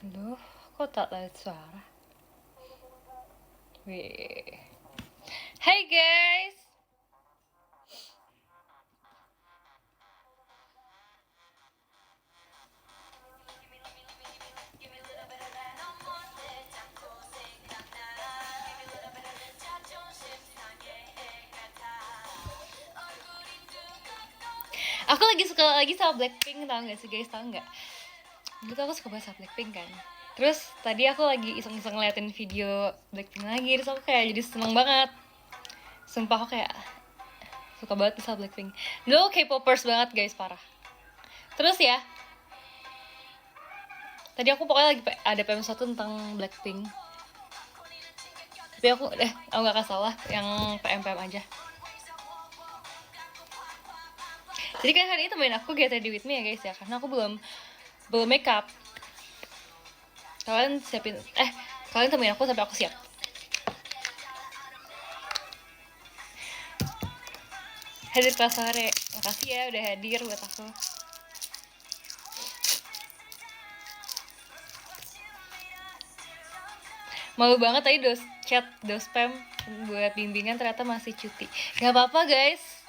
Aduh, kok tak lihat suara? Wih. Hey guys. Aku lagi sama Blackpink, tau gak sih guys, tau gak? Dulu tuh aku suka banget sama Blackpink kan. Terus tadi aku lagi iseng-iseng ngeliatin video Blackpink lagi, terus aku kayak jadi seneng banget. Sumpah aku kayak suka banget sama Blackpink. Dulu K-popers banget guys, parah. Terus ya, tadi aku pokoknya lagi ada PM1 tentang Blackpink. Tapi aku gak kasih salah yang PM-PM aja. Jadi kan hari ini temenin aku Get Ready With Me ya guys ya, karena aku belum makeup. Kalian temenin aku sampai aku siap. Hadir kelas sore, makasih ya udah hadir buat aku. Malu banget tadi chat spam buat bimbingan ternyata masih cuti. Gak apa-apa guys.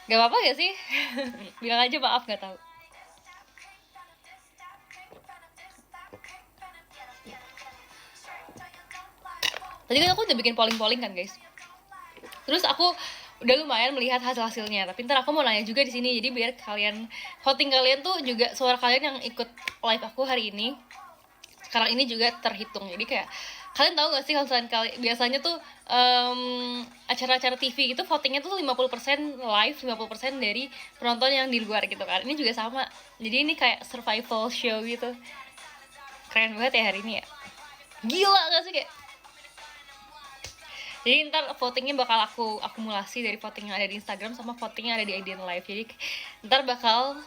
Gak apa-apa gak sih? Bilang aja maaf, gak tahu. Tadi kan aku udah bikin polling kan guys. Terus aku udah lumayan melihat hasilnya, tapi ntar aku mau nanya juga di sini, jadi biar kalian voting kalian tuh juga suara kalian yang ikut live aku hari ini sekarang ini juga terhitung. Jadi kayak kalian tahu gak sih kalau kalian biasanya tuh acara-acara TV gitu votingnya tuh 50% live, 50% dari penonton yang di luar gitu kan. Ini juga sama, jadi ini kayak survival show gitu. Keren banget ya hari ini ya, gila gak sih kayak. Jadi ntar votingnya bakal aku akumulasi dari voting yang ada di Instagram sama voting yang ada di IDN Live. Jadi ntar bakal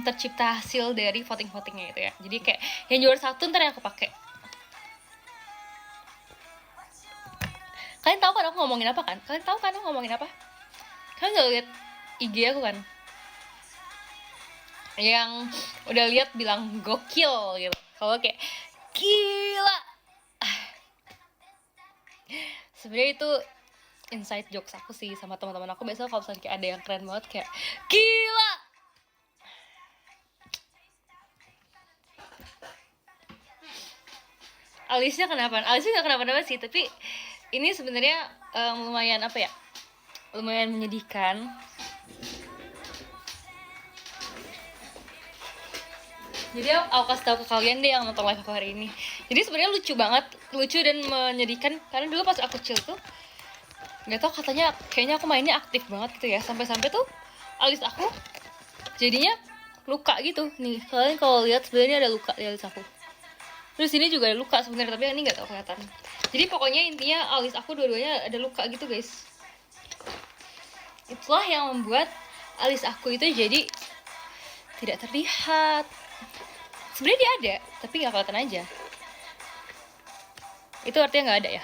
tercipta hasil dari votingnya itu ya. Jadi kayak yang juara 1 ntar yang aku pakai. Kalian tahu kan aku ngomongin apa kan? Kalian nggak lihat IG aku kan? Yang udah lihat bilang gokil gitu. Kalau kayak gila. Sebenarnya itu inside jokes aku sih sama teman-teman aku. Biasanya kalau misalnya kayak ada yang keren banget kayak gila. Alisnya kenapa? Alisnya nggak kenapa-napa sih, tapi ini sebenarnya lumayan apa ya? Lumayan menyedihkan. Jadi aku kasih tahu ke kalian deh yang nonton live aku hari ini. Jadi sebenarnya lucu dan menyedihkan karena dulu pas aku kecil tuh nggak tau, katanya kayaknya aku mainnya aktif banget gitu ya, sampai-sampai tuh alis aku jadinya luka gitu nih. Kalian kalau lihat sebenarnya ada luka di alis aku. Terus ini juga ada luka sebenarnya, tapi ini nggak tahu kelihatan. Jadi pokoknya intinya alis aku dua-duanya ada luka gitu guys. Itulah yang membuat alis aku itu jadi tidak terlihat. Sebenarnya dia ada, tapi nggak kelihatan aja. Itu artinya nggak ada ya.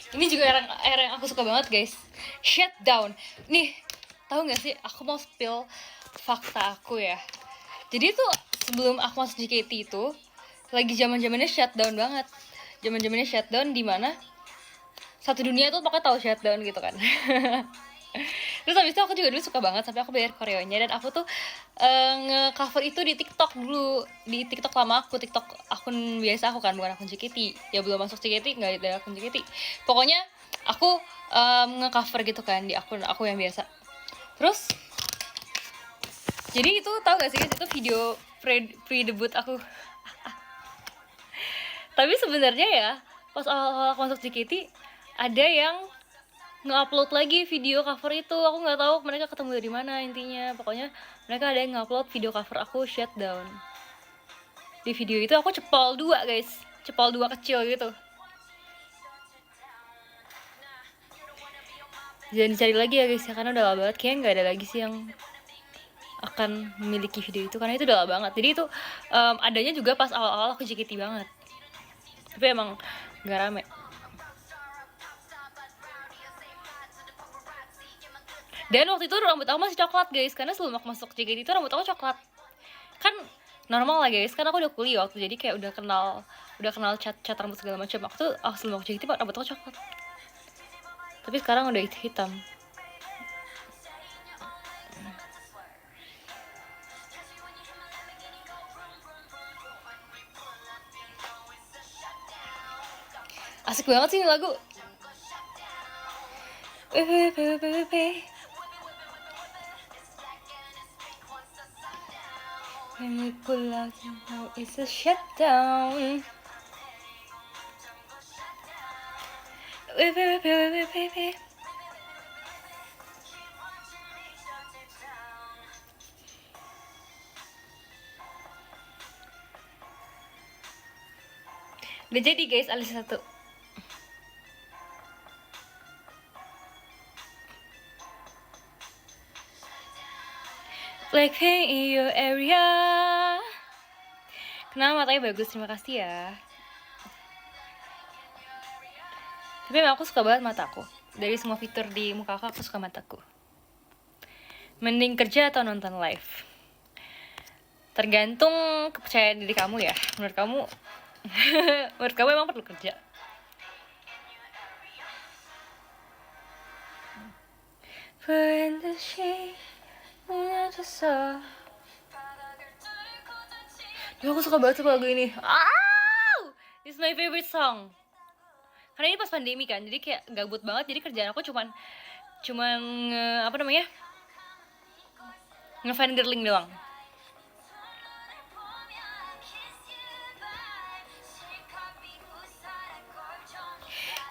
Ini juga era yang aku suka banget guys, Shutdown. Nih, tahu nggak sih? Aku mau spill fakta aku ya. Jadi tuh sebelum aku masuk JKT itu lagi zamannya Shutdown banget. Zamannya Shutdown di mana satu dunia tuh pokoknya tahu Shutdown gitu kan. Terus habis itu aku juga dulu suka banget sampai aku belajar koreonya, dan aku tuh nge-cover itu di TikTok dulu, di TikTok lama aku, TikTok akun biasa aku kan, bukan akun JKT. Ya belum masuk JKT, nggak ada akun JKT. Pokoknya aku nge-cover gitu kan di akun aku yang biasa. Terus jadi itu tahu gak sih, itu video pre-debut aku. Tapi sebenarnya ya pas awal aku masuk JKT ada yang nge-upload lagi video cover itu. Aku nggak tahu mereka ketemu dari mana, intinya pokoknya mereka ada yang nge-upload video cover aku Shutdown. Di video itu aku cepol 2 guys, cepol 2 kecil gitu. Jangan dicari lagi ya guys ya, karena udah lama banget. Kayaknya nggak ada lagi sih yang akan memiliki video itu, karena itu udah lama banget. Jadi itu adanya juga pas awal-awal aku JKT banget, tapi emang nggak rame. Dan waktu itu rambut aku masih coklat guys, karena sebelum aku masuk JKT itu rambut aku coklat. Kan normal lah guys, karena aku udah kuliah waktu, jadi kayak udah kenal cat rambut segala macam. Aku sebelum aku JKT rambut aku coklat, tapi sekarang udah hitam. Asik banget sih ini lagu. When we pull out, you know it's a shutdown. Udah jadi guys alis satu. Blackpink in your area. Kenapa matanya bagus, terima kasih ya. Tapi emang aku suka banget mataku. Dari semua fitur di muka aku suka mataku. Mending kerja atau nonton live? Tergantung kepercayaan diri kamu ya. Menurut kamu menurut kamu emang perlu kerja? When the shade Duh, aku suka banget lagu ini. This is my favorite song. Karena ini pas pandemi kan, jadi kayak gabut banget. Jadi kerjaan aku cuman nge-fan girling doang.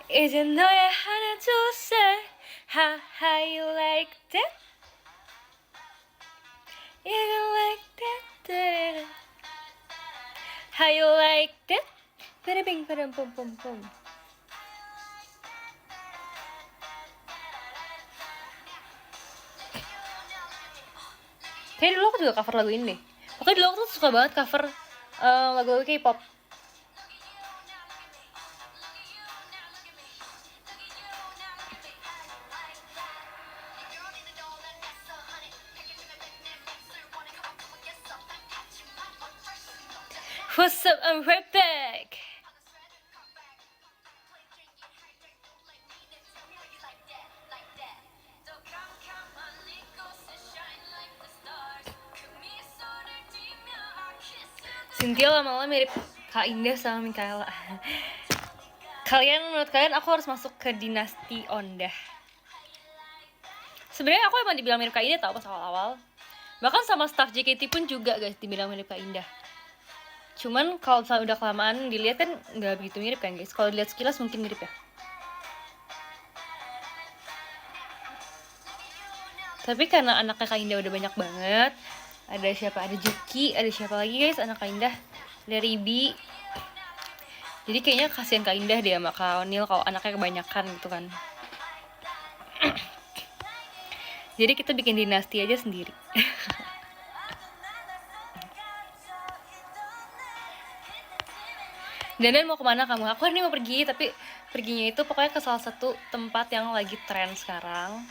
이제 너의 하나 둘셋 how you like that? You like that? How you like that? Bing bing pum pum pum. Kayak dulu aku juga cover lagu ini deh. Pokoknya dulu aku tuh suka banget cover lagu-lagu K-pop. What's up? I'm right back. Cynthia lama-lama mirip Kak Indah sama Mikaela. Menurut kalian aku harus masuk ke dinasti Onda? Sebenarnya aku emang dibilang mirip Kak Indah tau pas awal-awal. Bahkan sama staff JKT pun juga guys dibilang mirip Kak Indah. Cuman kalau misalnya udah kelamaan dilihat kan nggak begitu mirip kan guys. Kalau dilihat sekilas mungkin mirip ya. Tapi karena anaknya Kak Indah udah banyak banget. Ada siapa? Ada Juki, ada siapa lagi guys anak Kak Indah? Ada Ribi. Jadi kayaknya kasihan Kak Indah dia sama Kak Onil kalau anaknya kebanyakan gitu kan. Jadi kita bikin dinasti aja sendiri. Dan mau kemana kamu? Aku ini mau pergi, tapi perginya itu pokoknya ke salah satu tempat yang lagi tren sekarang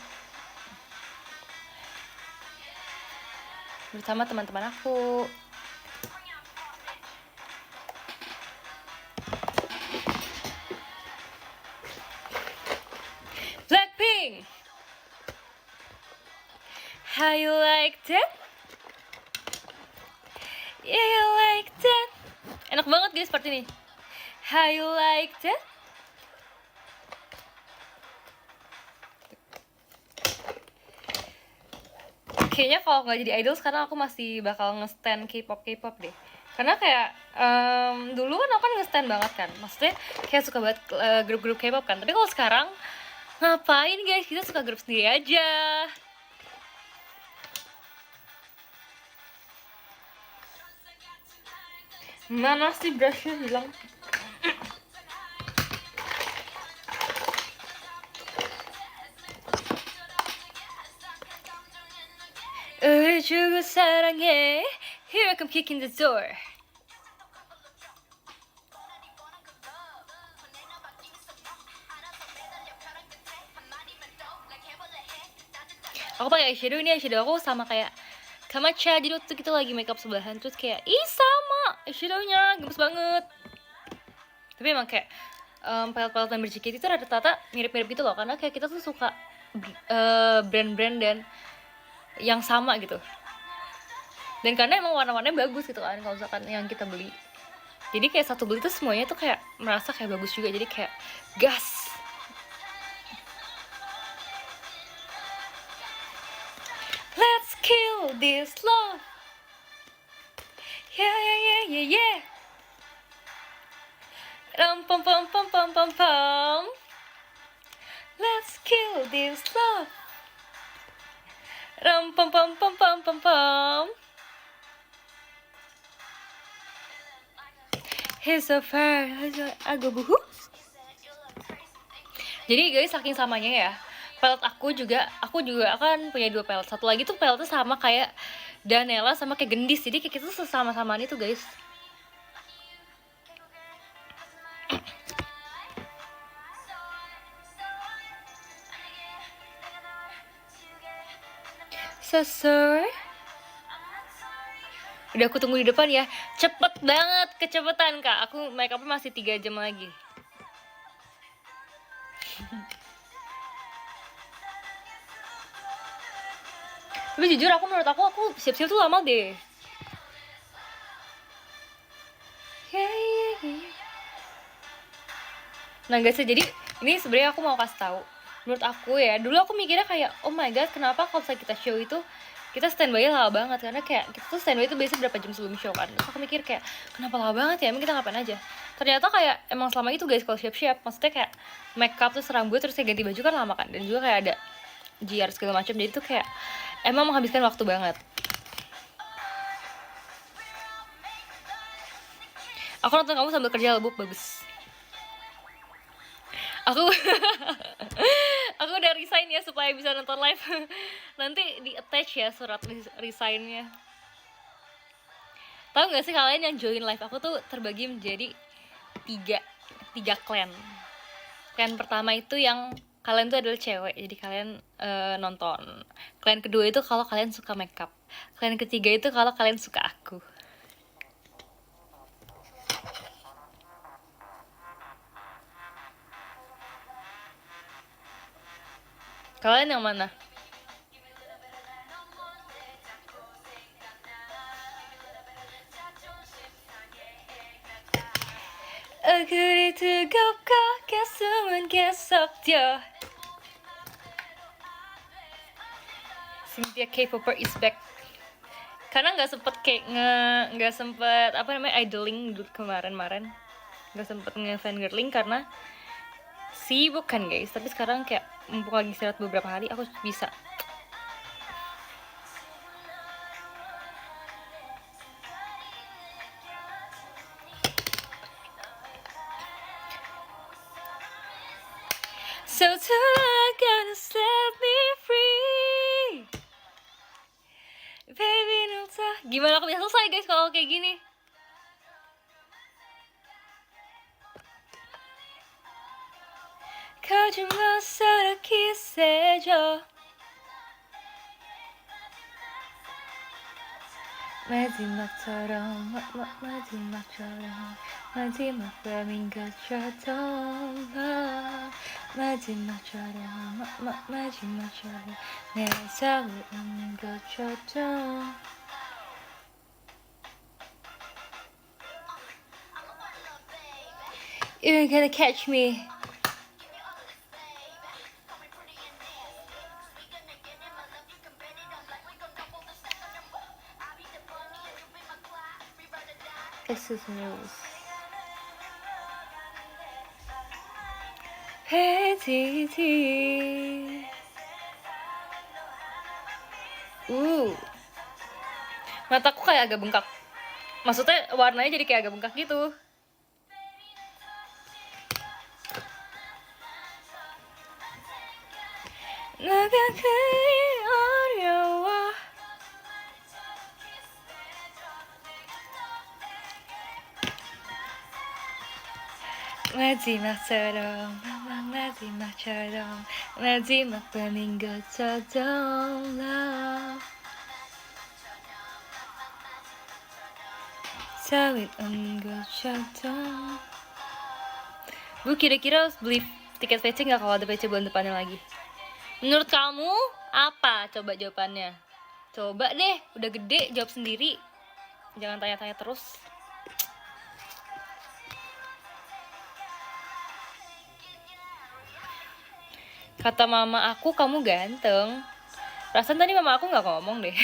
bersama teman-teman aku. Blackpink, how you like that? Yeah, you like that? Enak banget guys seperti ini. How you like that? Kayaknya kalau nggak jadi idol sekarang aku masih bakal nge-stan K-pop deh. Karena kayak dulu kan aku kan nge-stan banget kan. Maksudnya kayak suka banget grup-grup K-pop kan. Tapi kalau sekarang ngapain guys, kita suka grup sendiri aja. Mana sih brushnya hilang? 사랑해. Here I come kicking the door. Aku pakai eyeshadow, ini eyeshadow aku sama kayak Kamacha. Jadi waktu kita lagi makeup sebelahan terus kayak ih sama eyeshadownya, gemes banget. Tapi emang kayak palette-palette member JKT itu rata-rata mirip-mirip gitu loh, karena kayak kita tuh suka brand-brand dan yang sama gitu. Dan karena emang warna-warnanya bagus gitu kan kalau misalkan yang kita beli. Jadi kayak satu beli tuh semuanya tuh kayak merasa kayak bagus juga, jadi kayak gas. Let's kill this love. Yeah yeah yeah yeah yeah. Pom pom pom pom pom pom. Let's kill this love. Pom pom pom pom pom pom. He's so far, aku buhu. Jadi guys, saking samanya ya, palette aku juga akan punya 2 palette. Satu lagi tuh palette sama kayak Danella sama kayak Gendis. Jadi kayak kita tuh sesama-samaan itu guys. So sorry. Udah aku tunggu di depan ya. Cepet banget, kecepetan kak. Aku makeupnya masih 3 jam lagi. Tapi jujur menurut aku siap-siap tuh lama deh. Nah guys, jadi ini sebenarnya aku mau kasih tahu. Menurut aku ya, dulu aku mikirnya kayak oh my god, kenapa kalau misalnya kita show itu kita standby lama banget, karena kayak kita tuh standby itu biasanya berapa jam sebelum show kan. Terus aku mikir kayak kenapa lama banget ya, emang kita ngapain aja. Ternyata kayak emang selama itu guys kalau siap-siap, maksudnya kayak makeup terus rambut terus kayak ganti baju kan lama kan, dan juga kayak ada GR segala macam, jadi tuh kayak emang menghabiskan waktu banget. Aku nonton kamu sambil kerja lebuk, bagus. Aku aku udah resign ya supaya bisa nonton live. Nanti di attach ya surat resignnya. Tahu nggak sih kalian yang join live aku tuh terbagi menjadi tiga clan. Clan pertama itu yang kalian tuh adalah cewek, jadi kalian nonton. Clan kedua itu kalau kalian suka makeup. Clan ketiga itu kalau kalian suka aku. Kalian yang mana? Aguri 뜨겁고 가슴은 계속 뛰어. Cynthia K-popper is back. Karena nggak sempet apa namanya idling dulu kemarin, nggak sempet nge-fangirling karena sibuk kan guys. Tapi sekarang kayak mumpung lagi istirahat beberapa hari, aku bisa. So tonight gonna set me free, baby Nilsa. Gimana aku bisa selesai guys kalau kayak gini? 거짓말 서로 키스해줘. 마지막처럼 마지막 밤인 것처럼 마지막처럼 내 사랑인 것처럼. You're gonna catch me. Excuse me. Petty. Mataku kayak agak bengkak. Maksudnya warnanya jadi kayak agak bengkak gitu. 나가 그리 어려워. 마지막처럼 마지막처럼 마지막 밤인 것처럼 love sawit on 것처럼. Bu kira-kira harus beli tiket PC nggak kalau ada PC bulan depannya lagi? Menurut kamu apa? Coba jawabannya. Coba deh, udah gede jawab sendiri. Jangan tanya-tanya terus. Kata mama aku kamu ganteng. Perasaan tadi mama aku nggak ngomong deh.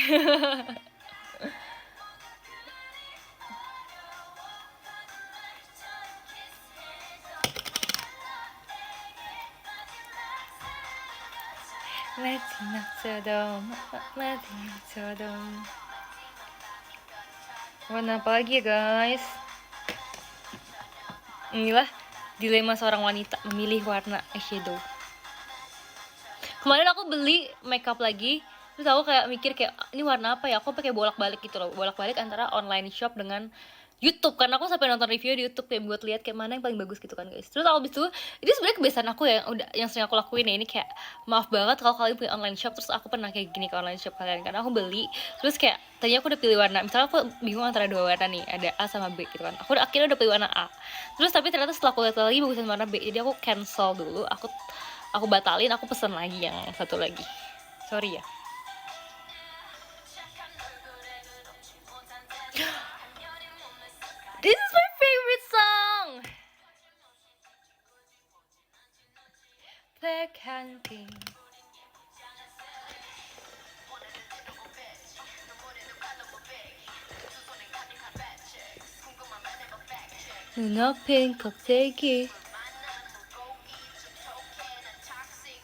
마지막처럼 warna apa lagi ya guys? Inilah dilema seorang wanita memilih warna eyeshadow. Kemarin aku beli makeup lagi, terus aku kayak mikir kayak ini warna apa ya? Aku pakai bolak-balik gitu loh, bolak-balik antara online shop dengan YouTube, karena aku sampai nonton review di YouTube kayak buat lihat kayak mana yang paling bagus gitu kan guys. Terus abis itu ini sebenarnya kebiasaan aku ya, yang sering aku lakuin ya, ini kayak maaf banget kalau kalian punya online shop terus aku pernah kayak gini ke online shop kalian, karena aku beli terus kayak tadinya aku udah pilih warna, misalnya aku bingung antara dua warna nih, ada A sama B gitu kan, aku akhirnya udah pilih warna A, terus tapi ternyata setelah aku lihat lagi bagusan warna B, jadi aku cancel dulu, aku batalin, aku pesen lagi yang satu lagi, sorry ya. This is my favorite song. Blackpink. 눈앞엔 껍데기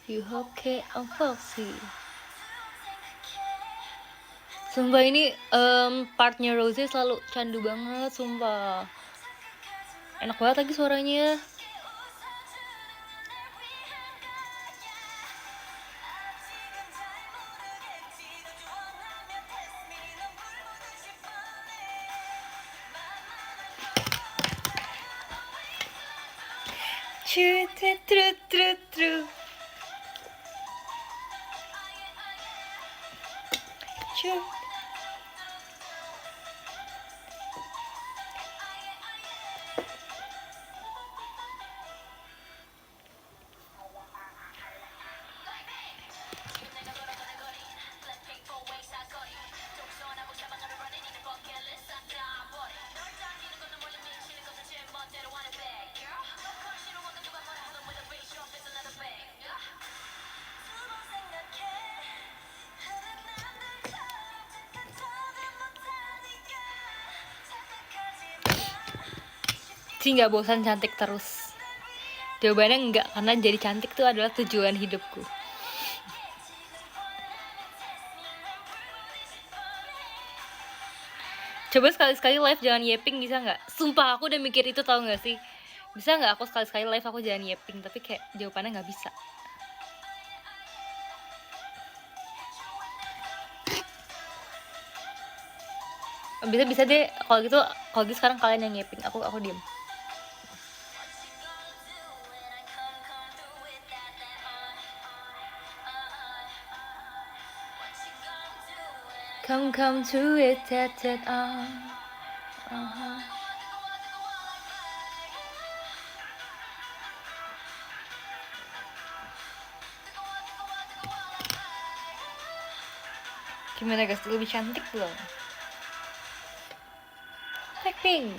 유혹해 unboxy. Sumpah ini partnya Rose selalu candu banget, sumpah. Enak banget lagi suaranya. Tru. Ci nggak bosan cantik terus? Jawabannya enggak, karena jadi cantik tuh adalah tujuan hidupku. Coba sekali-sekali live jangan yeping, bisa nggak? Sumpah aku udah mikir itu, tau nggak sih? Bisa nggak aku sekali-sekali live aku jangan yeping, tapi kayak jawabannya nggak bisa. Bisa deh, kalau gitu sekarang kalian yang yeping, aku diem. Come to it, that Gimana guys, lebih cantik belum? Blackpink.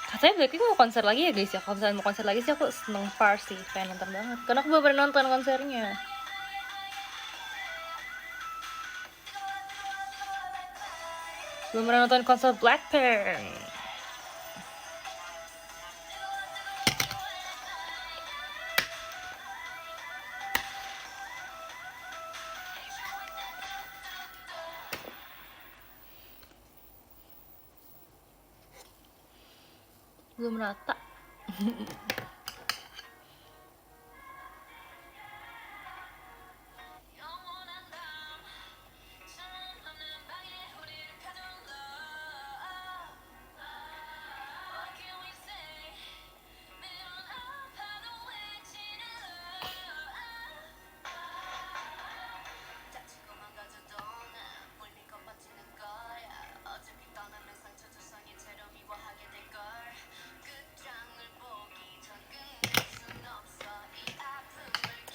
Katanya Blackpink mau konser lagi ya guys ya. Kalau misalnya mau konser lagi sih aku seneng sih, pengen nonton banget. Karena aku belum pernah nonton konsernya. Belum pernah nonton konser Blackpink. Belum rata.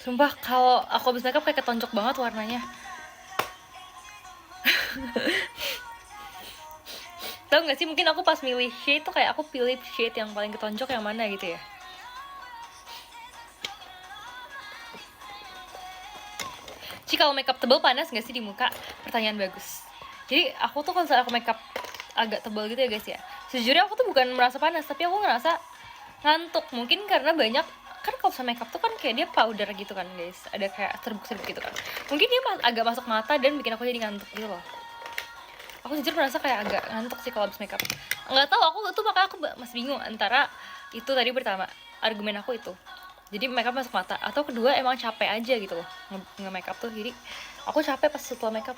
Sumpah kalau aku habis makeup kayak ketonjok banget warnanya. Tahu nggak sih, mungkin aku pas milih shade tuh kayak aku pilih shade yang paling ketonjok yang mana gitu ya. Ci, kalau makeup tebal panas nggak sih di muka? Pertanyaan bagus. Jadi aku tuh kalau misalnya aku makeup agak tebal gitu ya guys ya, sejujurnya aku tuh bukan merasa panas, tapi aku ngerasa ngantuk. Mungkin karena banyak, kan kalau misalnya makeup tuh kan kayak dia powder gitu kan guys, ada kayak serbuk-serbuk gitu kan. Mungkin dia agak masuk mata dan bikin aku jadi ngantuk gitu loh. Aku jujur merasa kayak agak ngantuk sih kalau habis makeup. Nggak tahu, aku tuh makanya aku masih bingung antara itu tadi pertama argumen aku itu, jadi makeup masuk mata, atau kedua emang capek aja gitu loh nge-makeup tuh. Jadi aku capek pas setelah makeup.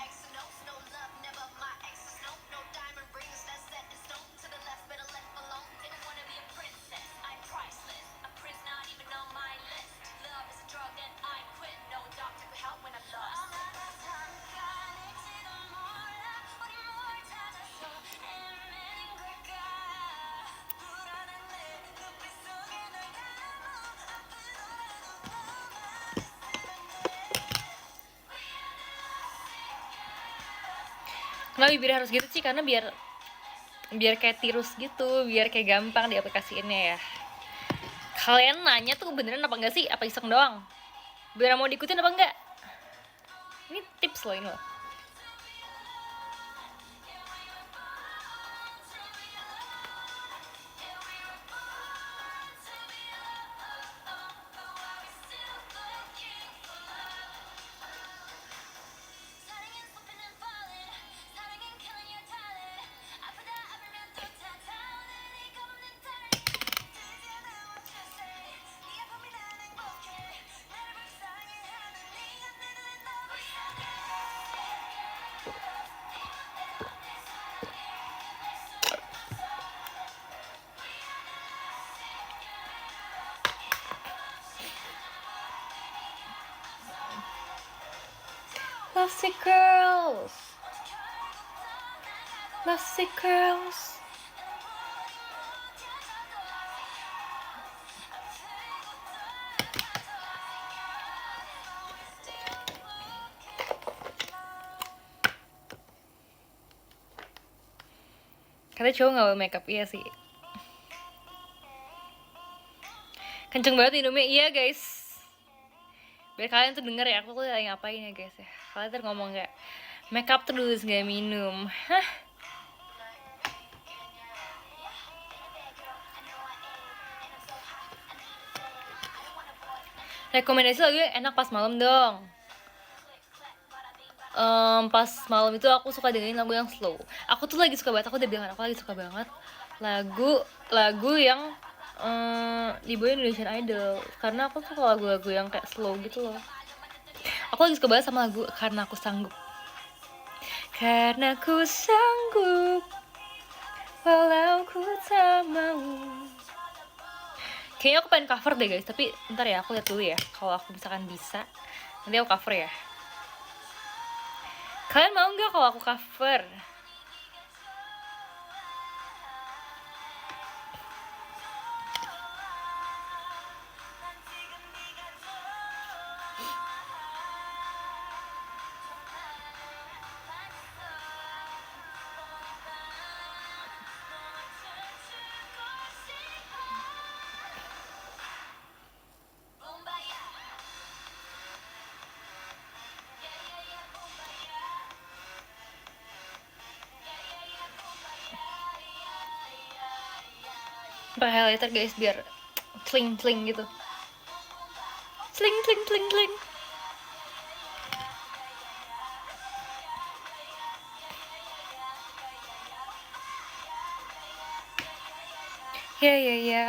Kenapa bibir harus gitu sih? Karena biar kayak tirus gitu, biar kayak gampang diaplikasiinnya ya. Kalian nanya tuh beneran apa enggak sih? Apa iseng doang? Beneran mau diikutin apa enggak? Ini tips loh ini loh. Lovesick girls, lovesick girls. Katanya cowok gak bawa makeup, iya sih. Kenceng banget minumnya, iya guys. Biar kalian tuh denger ya, aku tuh lagi ngapain ya guys ya. Kalian tuh ngomong kayak makeup terus gak minum. Hah? Rekomendasi lagu yang enak pas malam dong. Pas malam itu aku suka dengerin lagu yang slow. Aku tuh lagi suka banget, aku udah bilang aku lagi suka banget lagu yang dibawain Indonesian Idol, karena aku suka lagu-lagu yang kayak slow gitu loh. Aku lagi suka banget sama lagu Karena Aku Sanggup. Karena ku sanggup walau ku tak mau. Kayaknya aku pengen cover deh guys, tapi ntar ya aku lihat dulu ya. Kalau aku misalkan bisa, nanti aku cover ya. Kalian mau nggak kalau aku cover? Pakai highlighter guys biar tling tling gitu. Tling tling tling tling. Ya ya ya.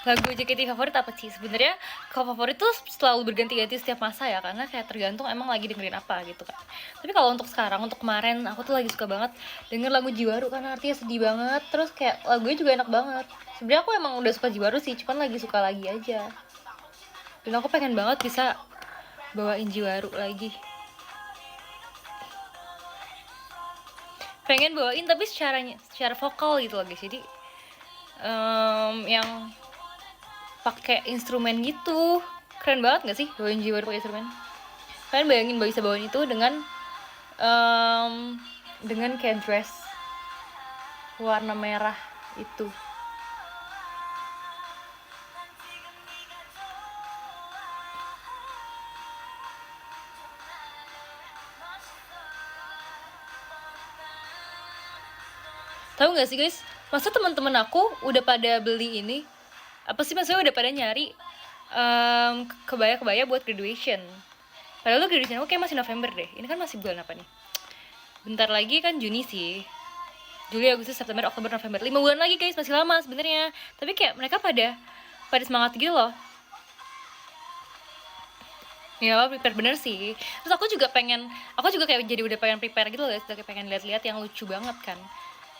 Lagu JKT favorit apa sih? Sebenarnya kalau favorit tuh selalu berganti-ganti setiap masa ya, karena kayak tergantung emang lagi dengerin apa gitu kan. Tapi kalau untuk sekarang, untuk kemarin, aku tuh lagi suka banget denger lagu Jiwaru karena artinya sedih banget. Terus kayak lagunya juga enak banget. Sebenarnya aku emang udah suka Jiwaru sih, cuman lagi suka lagi aja. Dan aku pengen banget bisa bawain Jiwaru lagi. pengen bawain tapi secara vokal gitu loh guys. Jadi yang pakai instrumen gitu, keren banget nggak sih bawain Jiwaru pakai instrumen? Kalian bayangin bisa bawain itu dengan kayak dress warna merah itu. Tahu nggak sih guys, masa teman-teman aku udah pada beli ini, apa sih maksudnya udah pada nyari kebaya-kebaya buat graduation. Padahal tuh graduation aku kayak masih November deh. Ini kan masih bulan apa nih? Bentar lagi kan Juni sih. Juli, Agustus, September, Oktober, November. 5 bulan lagi guys, masih lama sebenarnya. Tapi kayak mereka pada semangat gitu loh. Ya, prepare bener sih. Terus aku juga kayak jadi udah pengen prepare gitu loh guys. Udah kayak pengen lihat-lihat yang lucu banget kan.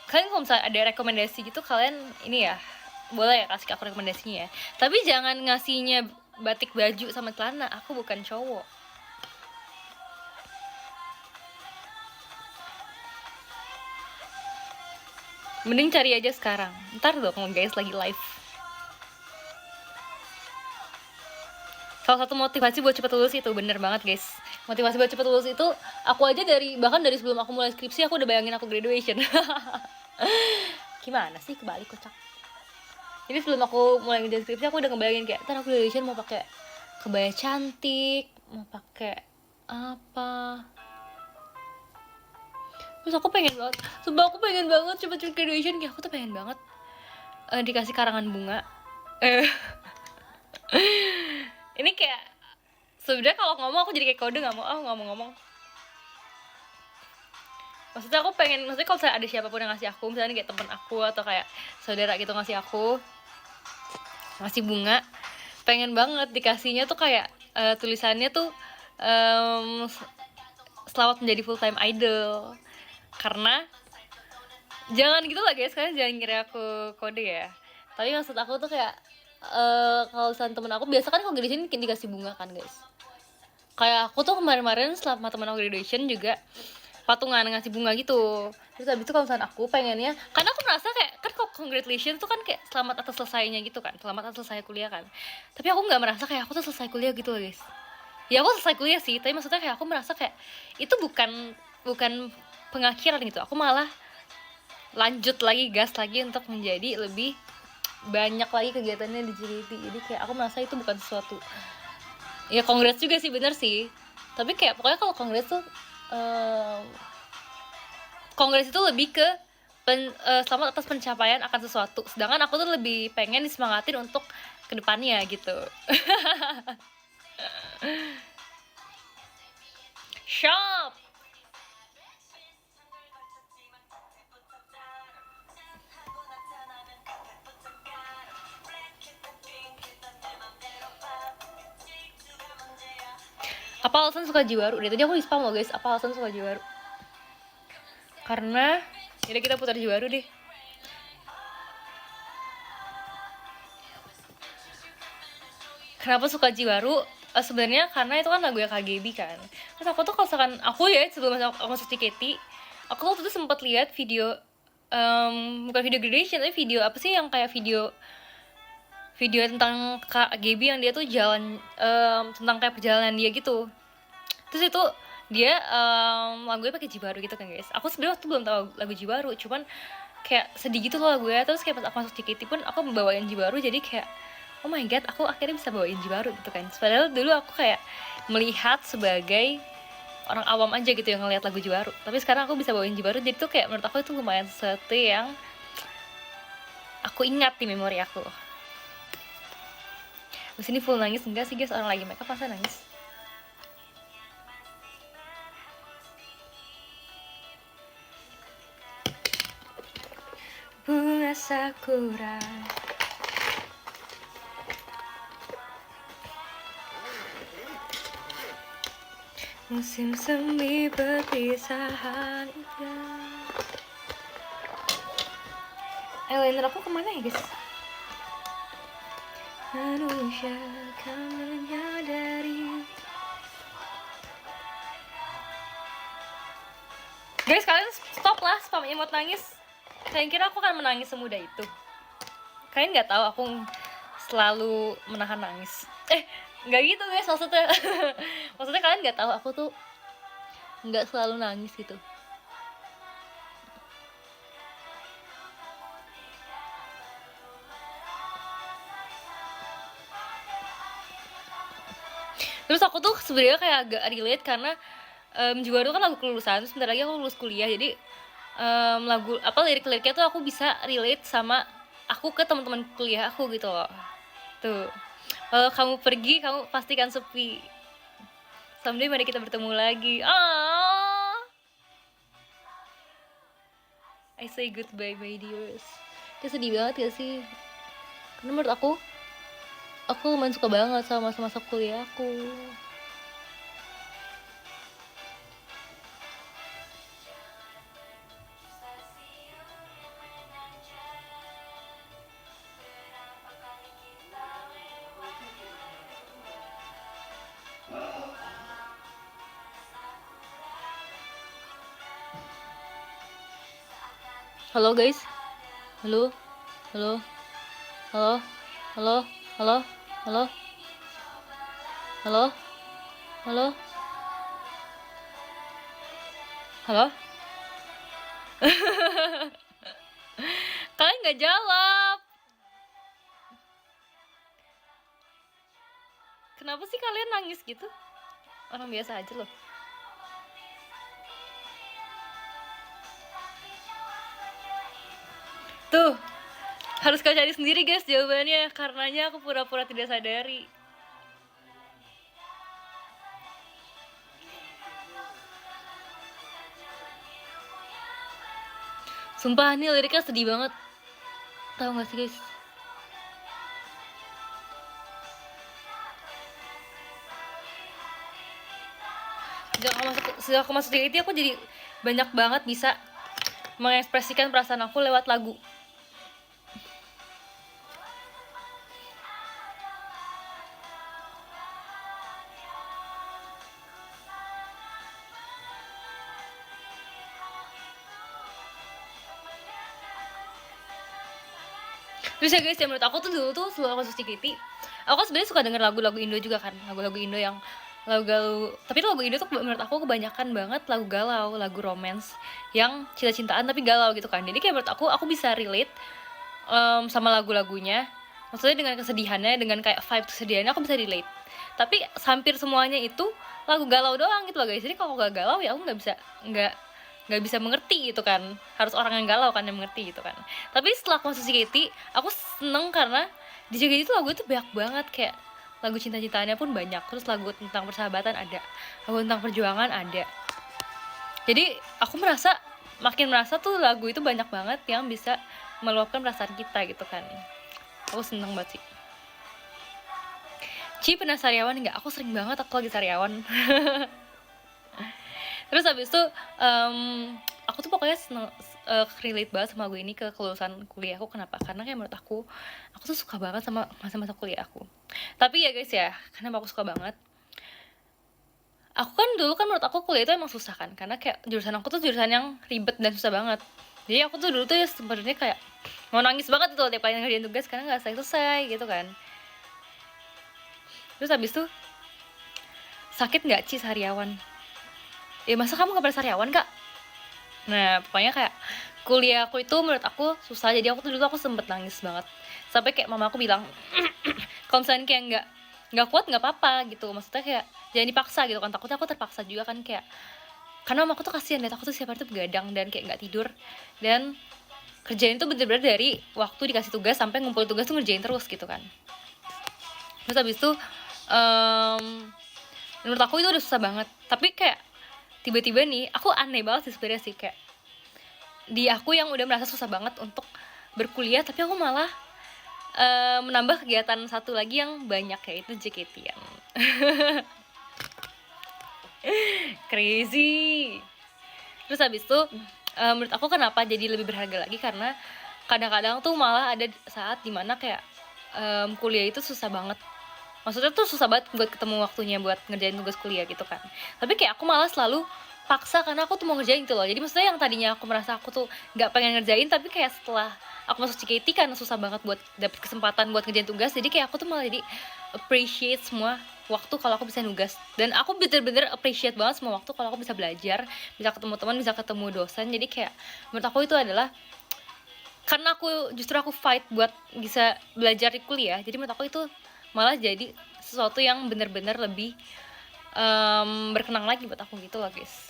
Kalian kalau misalnya ada rekomendasi gitu, kalian ini ya boleh ya kasih ke aku rekomendasinya ya. Tapi jangan ngasihnya batik baju sama celana, aku bukan cowok. Mending cari aja sekarang. Ntar dong guys lagi live. Salah satu motivasi buat cepet lulus itu, bener banget guys. Motivasi buat cepet lulus itu, aku aja bahkan dari sebelum aku mulai skripsi, aku udah bayangin aku graduation. Gimana sih, kebalik kocak. Jadi sebelum aku mulai ngerjain skripsi, aku udah ngebayangin kayak ntar aku graduation mau pakai kebaya cantik, mau pakai apa. Terus aku pengen banget, sumpah aku pengen banget cepet-cepet graduation. Kayak aku tuh pengen banget dikasih karangan bunga. Ini kayak sebenarnya kalau ngomong aku jadi kayak kode, nggak mau ngomong. Maksudnya aku pengen, maksudnya kalau misalnya ada siapapun yang ngasih aku, misalnya kayak temen aku atau kayak saudara gitu ngasih aku ngasih bunga, pengen banget dikasihnya tuh kayak tulisannya tuh selamat menjadi full time idol. Karena jangan gitu lah guys, kalian jangan kira aku kode ya. Tapi maksud aku tuh kayak kalau misalnya temen aku biasa kan kalau graduation dikasih bunga kan guys. Kayak aku tuh kemarin selama temen aku graduation juga patungan ngasih bunga gitu. Terus habis itu kalau misalnya aku pengennya, karena aku merasa kayak kan kok congratulations tuh kan kayak selamat atas selesainya gitu kan, selamat atas selesai kuliah kan. Tapi aku nggak merasa kayak aku tuh selesai kuliah gitu loh guys. Ya aku selesai kuliah sih, tapi maksudnya kayak aku merasa kayak itu bukan pengakhiran gitu. Aku malah lanjut lagi, gas lagi untuk menjadi lebih banyak lagi kegiatannya di JKT. Jadi kayak aku merasa itu bukan sesuatu, ya congrats juga sih, bener sih. Tapi kayak pokoknya kalau congrats tuh kongres itu lebih ke selamat atas pencapaian akan sesuatu. Sedangkan aku tuh lebih pengen disemangatin untuk kedepannya gitu. Shop. Apa alasan suka Jiwaru? Dari tadi aku di spam loh guys. Apa alasan suka Jiwaru? Karena jadi kita putar Jiwaru deh. Kenapa suka Jiwaru? Sebenarnya karena itu kan lagu ya KGB kan. Terus aku tuh kalau misalkan aku ya sebelum aku masuk JKT, aku waktu itu sempat lihat video bukan video graduation tapi video apa sih yang kayak video tentang KGB yang dia tuh jalan tentang kayak perjalanan dia gitu. Terus itu dia lagunya pakai Jiwaru gitu kan guys. Aku sebenarnya waktu belum tahu lagu Jiwaru, cuman kayak sedih gitu loh lagunya. Terus kayak pas aku masuk JKT pun aku membawain Jiwaru, jadi kayak oh my god, aku akhirnya bisa bawain Jiwaru gitu kan. Padahal dulu aku kayak melihat sebagai orang awam aja gitu yang ngeliat lagu Jiwaru. Tapi sekarang aku bisa bawain Jiwaru, jadi tuh kayak menurut aku itu lumayan sesuatu yang aku ingat di memori aku. Terus ini full nangis enggak sih guys, orang lagi makeup masa nangis? Bunga sakura, musim semi perpisahan indah. Eyeliner aku kemana ya guys? Manusia akan menyadari. Guys, kalian stop lah spam emot nangis. Kalian kira aku akan menangis semudah itu? Kalian nggak tahu aku selalu menahan nangis. Nggak gitu guys, maksudnya maksudnya kalian nggak tahu aku tuh nggak selalu nangis gitu. Terus aku tuh sebenarnya kayak agak relate karena juga itu kan lagu kelulusan, sebentar lagi aku lulus kuliah, jadi lagu apa lirik-liriknya tuh aku bisa relate sama aku ke teman-teman kuliah aku gitu loh. Tuh, kalau kamu pergi kamu pastikan sepi, someday mari kita bertemu lagi. I say goodbye my dears. Itu sedih banget gak sih? Karena menurut aku lumayan suka banget sama masa-masa kuliah aku. Halo guys, halo, halo, halo, halo, halo, halo, halo, halo, halo. Kalian nggak jawab. Kenapa sih kalian nangis gitu? Orang biasa aja loh. Tuh, harus kau cari sendiri guys jawabannya, karenanya aku pura-pura tidak sadari. Sumpah nih liriknya sedih banget. Tahu gak sih guys? Sejak aku masuk JKT aku jadi banyak banget bisa mengekspresikan perasaan aku lewat lagu. Terus ya guys, ya menurut aku tuh dulu tuh sebelum aku masuk JKT, aku sebenarnya suka denger lagu-lagu Indo juga kan, lagu-lagu Indo yang lagu-lagu, tapi tuh lagu Indo tuh menurut aku kebanyakan banget lagu galau, lagu romance yang cinta-cintaan tapi galau gitu kan. Jadi kayak menurut aku bisa relate sama lagu-lagunya, maksudnya dengan kesedihannya, dengan kayak vibe kesedihannya aku bisa relate. Tapi hampir semuanya itu lagu galau doang gitu loh guys. Jadi kalau gak galau ya aku nggak bisa mengerti gitu kan, harus orang yang galau kan yang mengerti gitu kan. Tapi setelah aku masuk JKT aku seneng karena di JKT itu lagu itu banyak banget, kayak lagu cinta-cintaannya pun banyak, terus lagu tentang persahabatan ada, lagu tentang perjuangan ada. Jadi aku makin merasa tuh lagu itu banyak banget yang bisa meluapkan perasaan kita gitu kan. Aku seneng banget sih. Ci pernah sariawan nggak? Aku sering banget aku lagi sariawan. Terus habis itu aku tuh pokoknya seneng, relate banget sama lagu ini ke kelulusan kuliah aku. Kenapa? Karena kayak menurut aku tuh suka banget sama masa-masa kuliah aku. Tapi ya guys ya, kenapa aku suka banget, aku kan dulu kan menurut aku kuliah itu emang susah kan, karena kayak jurusan aku tuh jurusan yang ribet dan susah banget. Jadi aku tuh dulu tuh ya sebenarnya kayak mau nangis banget tuh tiap kali ngerjain tugas karena nggak selesai gitu kan. Terus habis tuh sakit nggak Ci sariawan? Ya masa kamu gak pernah sariawan kak? Nah pokoknya kayak kuliah aku itu menurut aku susah, jadi aku tuh dulu aku sempet nangis banget sampai kayak mama aku bilang kalau misalnya kayak nggak kuat nggak apa-apa gitu, maksudnya kayak jangan dipaksa gitu kan. Takutnya aku terpaksa juga kan, kayak karena mama aku tuh kasihan lihat aku tuh setiap hari tuh begadang dan kayak nggak tidur, dan kerjain tuh bener-bener dari waktu dikasih tugas sampai ngumpul tugas tuh ngerjain terus gitu kan. Terus habis itu menurut aku itu udah susah banget. Tapi kayak tiba-tiba nih aku aneh banget sih sebenarnya sih, kayak di aku yang udah merasa susah banget untuk berkuliah, tapi aku malah menambah kegiatan satu lagi yang banyak, yaitu JKT-an. Crazy. Terus habis itu menurut aku kenapa jadi lebih berharga lagi, karena kadang-kadang tuh malah ada saat dimana kayak kuliah itu susah banget. Maksudnya tuh susah banget buat ketemu waktunya buat ngerjain tugas kuliah gitu kan. Tapi kayak aku malah selalu paksa karena aku tuh mau ngerjain gitu loh. Jadi maksudnya yang tadinya aku merasa aku tuh nggak pengen ngerjain, tapi kayak setelah aku masuk CKT kan susah banget buat dapet kesempatan buat ngerjain tugas, jadi kayak aku tuh malah jadi appreciate semua waktu kalau aku bisa nugas. Dan aku bener-bener appreciate banget semua waktu kalau aku bisa belajar, bisa ketemu teman, bisa ketemu dosen. Jadi kayak menurut aku itu adalah karena aku fight buat bisa belajar di kuliah, jadi menurut aku itu malah jadi sesuatu yang bener-bener lebih berkenang lagi buat aku gitu loh guys.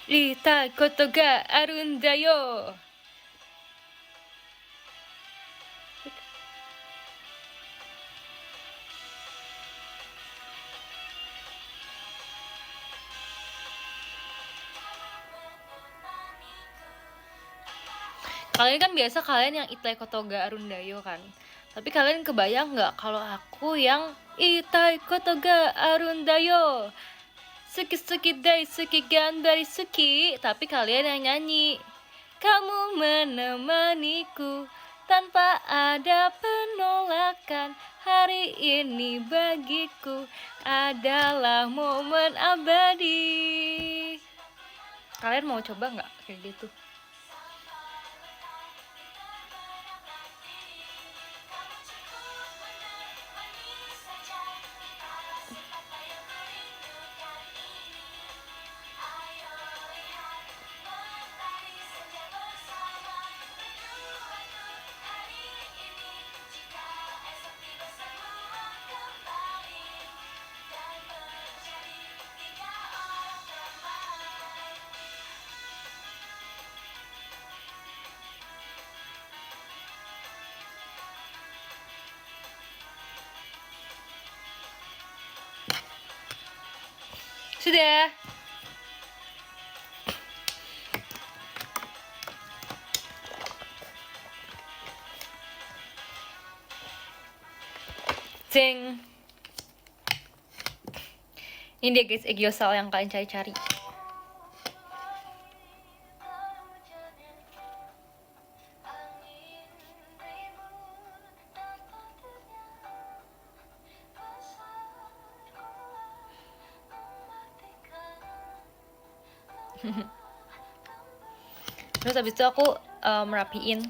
Ita koto ga arun da yo. Kalian kan biasa kalian yang Itai koto ga arun da yo kan. Tapi kalian kebayang nggak kalau aku yang Itai koto ga arun da yo. Suki-suki dai suki ganbari suki, tapi kalian yang nyanyi. Kamu menemaniku tanpa ada penolakan. Hari ini bagiku adalah momen abadi. Kalian mau coba nggak kayak gitu? Sudah. Ceng. Ini dia guys, Eggyosal yang kalian cari-cari. Terus abis itu aku merapiin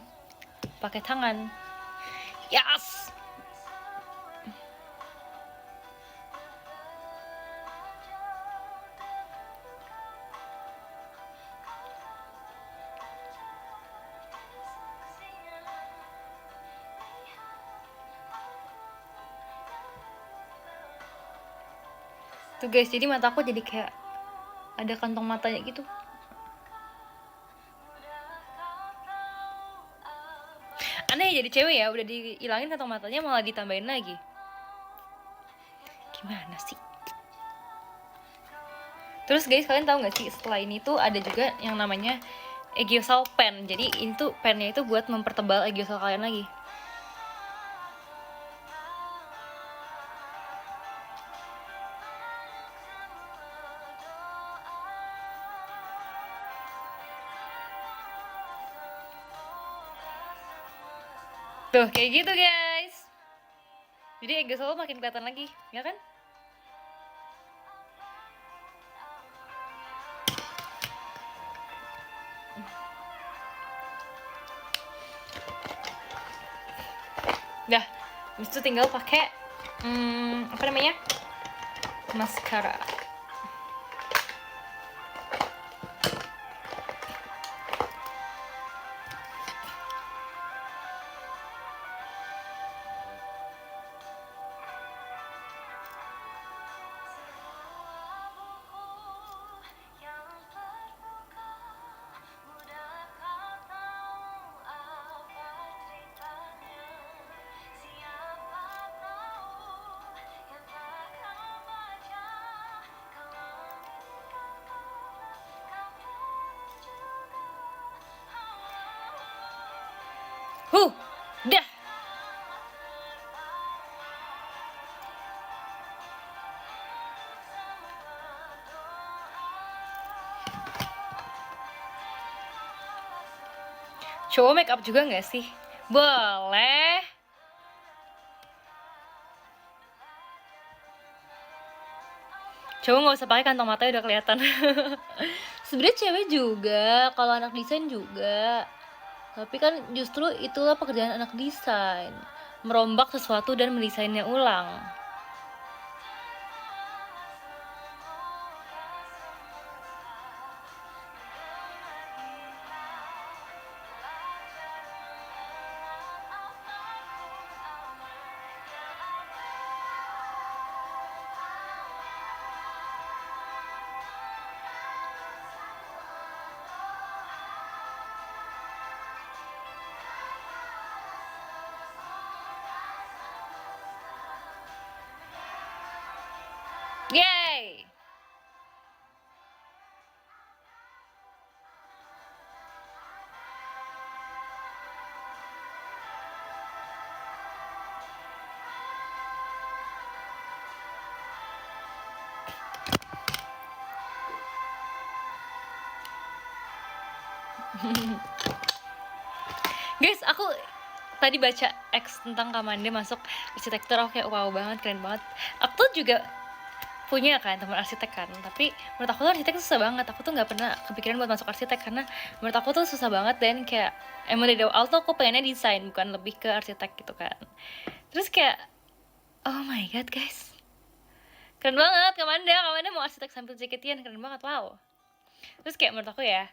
pakai tangan. Yes. Tuh guys, jadi mataku jadi kayak ada kantong matanya gitu. Aneh jadi cewek ya, udah dihilangin kantong matanya malah ditambahin lagi. Gimana sih? Terus guys, kalian tahu nggak sih setelah ini tuh ada juga yang namanya Eggyosal pen. Jadi ini tuh pennya itu buat mempertebal Eggyosal kalian lagi. Tuh kayak gitu guys. Jadi Eggyosal makin kelihatan lagi, ya kan? Dah, habis itu tinggal pakai apa namanya? Maskara. Dah. Cowok make up juga nggak sih? Boleh. Cowok nggak usah pakai kantong matanya udah kelihatan. Sebenarnya cewek juga, kalau anak desain juga. Tapi kan justru itulah pekerjaan anak desain, merombak sesuatu dan mendesainnya ulang. Yay! Guys, aku tadi baca X tentang Kamande masuk arsitektur, aku kayak wow banget, keren banget. Aku tuh juga punya kan teman arsitek kan, tapi menurut aku tuh arsitek tuh susah banget. Aku tuh nggak pernah kepikiran buat masuk arsitek karena menurut aku tuh susah banget, dan kayak emang dari awal tuh aku pengennya desain bukan lebih ke arsitek gitu kan. Terus kayak oh my god guys, keren banget Kamanda mau arsitek sambil jaketian, keren banget, wow. Terus kayak menurut aku ya,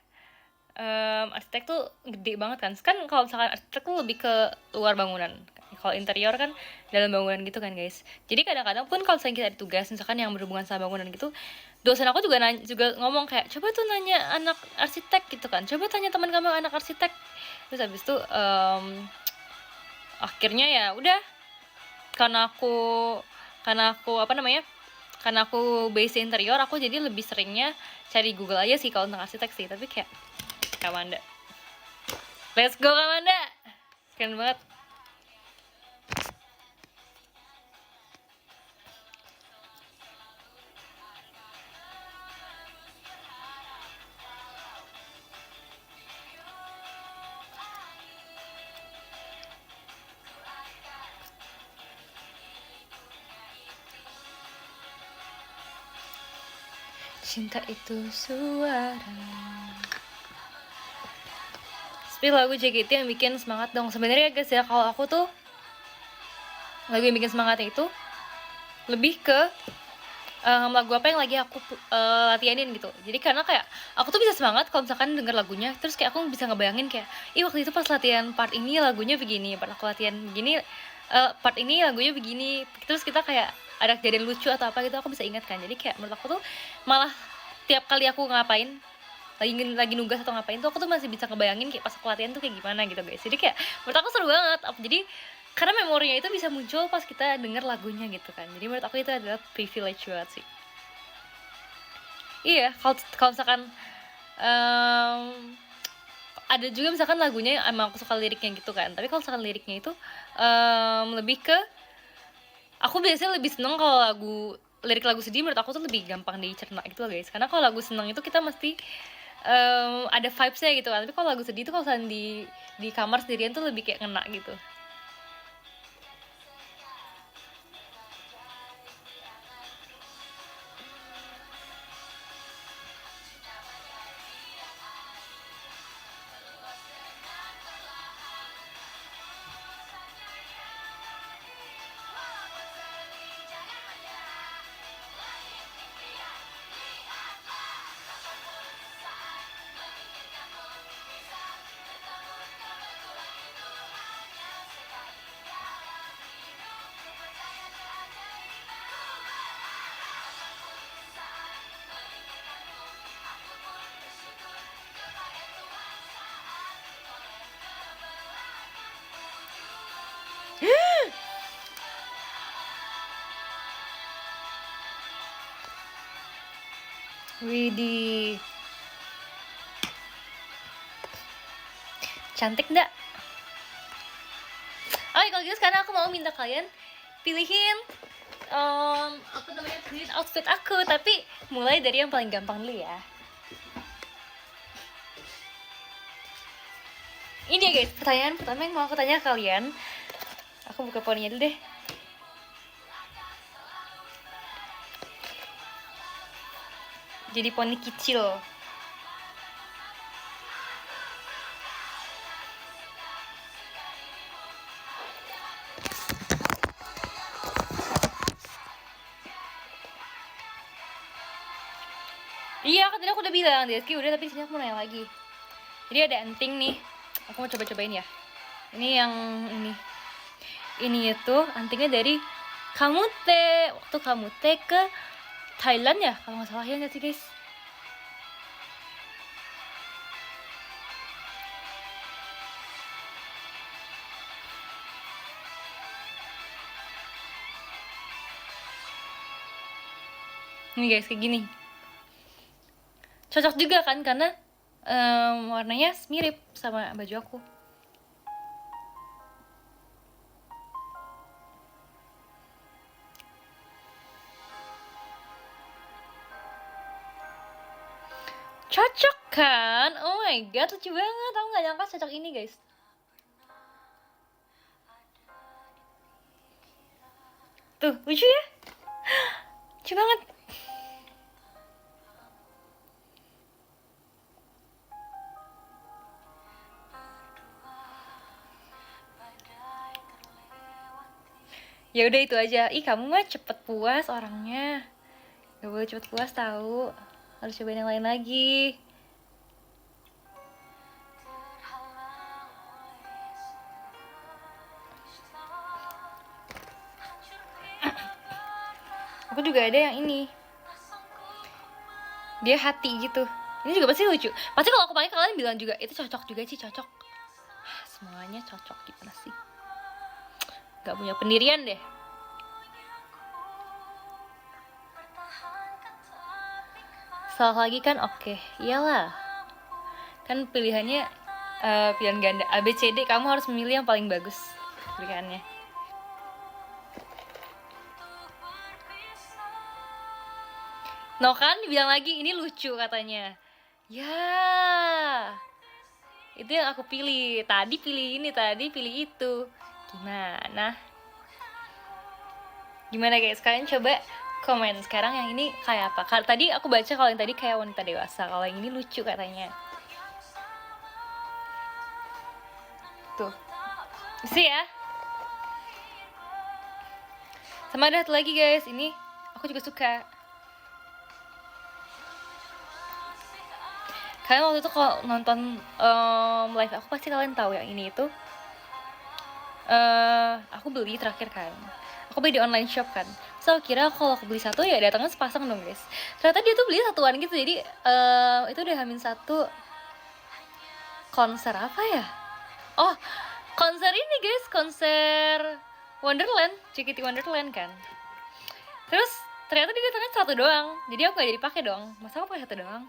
arsitek tuh gede banget kan. Kan kalau misalkan arsitek tuh lebih ke luar bangunan, kalau interior kan dalam bangunan gitu kan guys. Jadi kadang-kadang pun kalau misalnya kita ada tugas misalkan yang berhubungan sama bangunan gitu, dosen aku juga ngomong kayak coba tuh nanya anak arsitek gitu kan, coba tanya teman kamu anak arsitek. Terus habis itu akhirnya ya udah, karena aku base interior, aku jadi lebih seringnya cari Google aja sih kalau tentang arsitek sih. Tapi kayak Kamanda, let's go Kamanda, keren banget. Cinta itu suara. Tapi lagu JKT yang bikin semangat dong. Sebenarnya guys ya, kalau aku tuh lagu yang bikin semangatnya itu lebih ke lagu apa yang lagi aku latihanin gitu. Jadi karena kayak aku tuh bisa semangat kalau misalkan denger lagunya, terus kayak aku bisa ngebayangin kayak waktu itu pas latihan part ini lagunya begini, part aku latihan begini part ini lagunya begini. Terus kita kayak ada kejadian lucu atau apa gitu, aku bisa ingat kan. Jadi kayak menurut aku tuh malah tiap kali aku ngapain, lagi nugas atau ngapain tuh, aku tuh masih bisa ngebayangin kayak pas aku latihan tuh kayak gimana gitu guys. Jadi kayak menurut aku seru banget. Jadi karena memorinya itu bisa muncul pas kita denger lagunya gitu kan. Jadi menurut aku itu adalah privilege banget sih. Iya, kalau misalkan ada juga misalkan lagunya emang aku suka liriknya gitu kan. Tapi kalau misalkan liriknya itu lebih ke, aku biasanya lebih seneng kalau lirik lagu sedih, menurut aku tuh lebih gampang dicerna gitu loh guys. Karena kalau lagu seneng itu kita mesti ada vibes-nya gitu kan. Tapi kalau lagu sedih itu kalau misalkan di kamar sendirian tuh lebih kayak ngena gitu. Widih, cantik nggak? Oke, kalau gitu sekarang aku mau minta kalian pilihin pilihin outfit aku, tapi mulai dari yang paling gampang dulu ya. Ini dia guys, pertanyaan pertama yang mau aku tanya ke kalian. Aku buka poninya dulu deh. Jadi poni kecil. Iya, kan tadi aku udah bilang, Deski udah, tapi sini aku mau nanya lagi. Jadi ada anting nih. Aku mau coba-cobain ya. Ini yang ini. Ini itu antingnya dari Kamute. Waktu Kamute ke Thailand ya, kalau nggak salah ya nggak sih guys? Ini guys, kayak gini. Cocok juga kan, karena warnanya mirip sama baju aku. Cocok kan? Oh my god, lucu banget. Aku nggak nyangka cocok ini guys. Tuh, lucu ya? Lucu banget. Ya udah itu aja. Ih, kamu mah cepet puas orangnya. Gak boleh cepet puas tahu. Harus cobain yang lain lagi. Aku juga ada yang ini. Dia hati gitu. Ini juga pasti lucu. Pasti kalau aku pakai kalian bilang juga itu cocok juga sih, cocok. Semuanya cocok, gimana sih? Gak punya pendirian deh. Salah lagi kan? Oke, iyalah. Kan pilihannya pilihan ganda A, B, C, D. Kamu harus memilih yang paling bagus pilihannya. No kan, dibilang lagi ini lucu katanya. Ya, itu yang aku pilih. Tadi pilih ini, tadi pilih itu. Gimana? Gimana guys? Kalian coba komen sekarang yang ini kayak apa? Karena tadi aku baca kalau yang tadi kayak wanita dewasa, kalau yang ini lucu katanya. Tuh, bisa ya? Sama ada satu lagi guys, ini aku juga suka. Kalian waktu itu kalau nonton live aku pasti kalian tahu yang ini itu aku beli terakhir kan. Aku beli di online shop kan. So kira kalau aku beli satu ya datangnya sepasang dong guys. Ternyata dia tuh beli satuan gitu. Jadi itu udah hamil satu. Konser apa ya? Oh, konser ini guys, konser Wonderland, JKT Wonderland kan. Terus ternyata dia datangnya satu doang. Jadi aku gak jadi pakai dong. Masa aku pakai satu doang?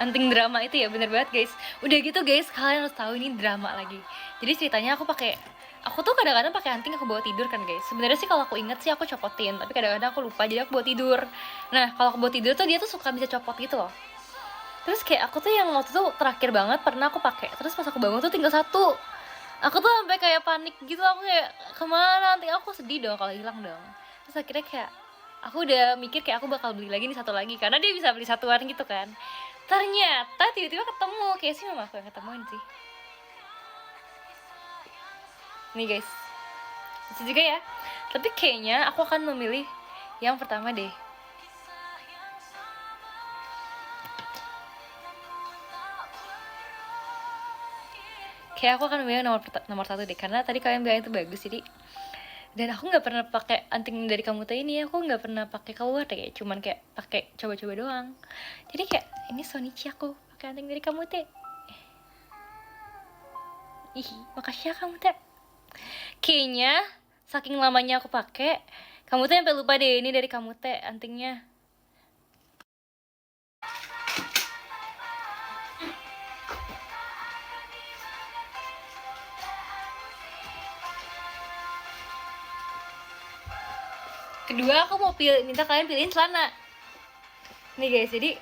Anting drama itu ya, bener banget guys. Udah gitu guys, kalian harus tahu ini drama lagi. Jadi ceritanya aku tuh kadang-kadang pakai anting aku bawa tidur kan guys. Sebenarnya sih kalau aku inget sih aku copotin, tapi kadang-kadang aku lupa jadi aku bawa tidur. Nah kalau aku bawa tidur tuh dia tuh suka bisa copot gitu loh. Terus kayak aku tuh yang waktu itu terakhir banget pernah aku pakai. Terus pas aku bangun tuh tinggal satu. Aku tuh sampai kayak panik gitu, aku kayak kemana anting aku, sedih dong kalau hilang dong. Terus akhirnya kayak aku udah mikir kayak aku bakal beli lagi nih satu lagi karena dia bisa beli satuan gitu kan. Ternyata tiba-tiba ketemu, kayak sih mama aku yang ketemuin sih. Nih guys, itu juga ya. Tapi kayaknya aku akan memilih yang pertama deh. Kayak aku akan memilih nomor satu deh, karena tadi kalian bilang itu bagus jadi. Dan aku nggak pernah pakai anting dari Kamute ini, aku nggak pernah pakai keluar deh, kayak cuman kayak pakai coba-coba doang. Jadi kayak ini Sonichi aku pakai anting dari Kamute. Ih, makasih ya Kamute. Kayaknya saking lamanya aku pakai, Kamute sampai lupa deh ini dari Kamute antingnya. kedua aku mau minta kalian pilihin celana. Nih guys, jadi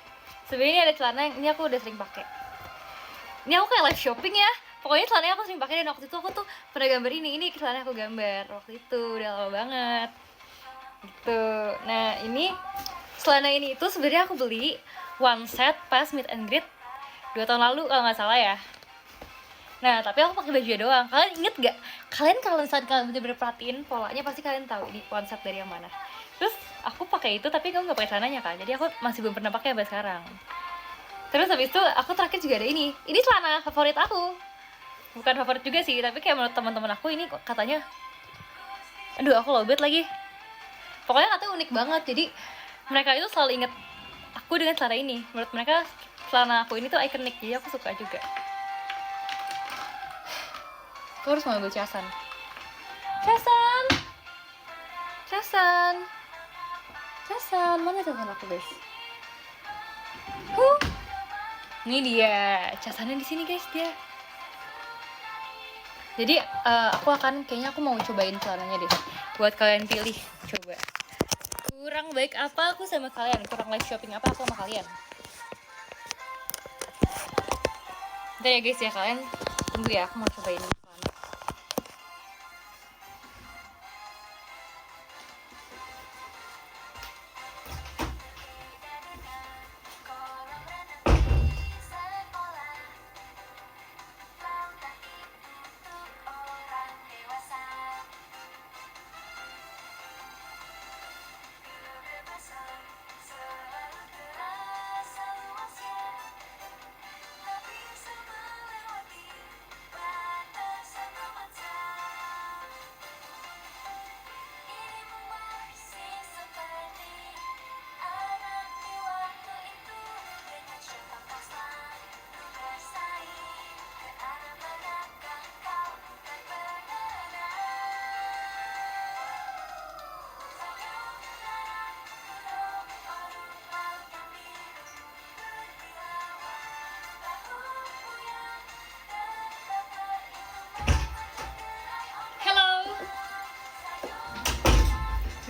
sebenarnya ini ada celana yang ini aku udah sering pakai. Ini aku kayak live shopping ya. Pokoknya celananya aku sering pakai dan waktu itu aku tuh pernah gambar ini celana aku gambar waktu itu udah lama banget. Gitu. Nah, ini celana ini itu sebenarnya aku beli one set pas meet and greet 2 tahun lalu kalau nggak salah ya. Nah, tapi aku pakai baju doang. Kalian inget gak? Kalian kalau misalnya kalian bener-bener perhatiin polanya pasti kalian tahu ini one set dari yang mana. Terus aku pakai itu tapi kamu nggak pakai celananya kan? Jadi aku masih belum pernah pakai sampai sekarang. Terus habis itu aku terakhir juga ada ini. Ini celana favorit aku. Bukan favorit juga sih, tapi kayak menurut teman-teman aku ini katanya, aduh aku lowbat lagi. Pokoknya katanya unik banget. Jadi mereka itu selalu inget aku dengan celana ini. Menurut mereka celana aku ini tuh ikonik, jadi aku suka juga. Aku harus mengambil casan. Mana casan aku guys? Ini dia casannya di sini guys dia. Jadi kayaknya aku mau cobain celananya deh. Buat kalian pilih, coba. Kurang baik apa aku sama kalian? Kurang live shopping apa aku sama kalian? Bentar ya guys ya, kalian tunggu ya, aku mau cobain celana.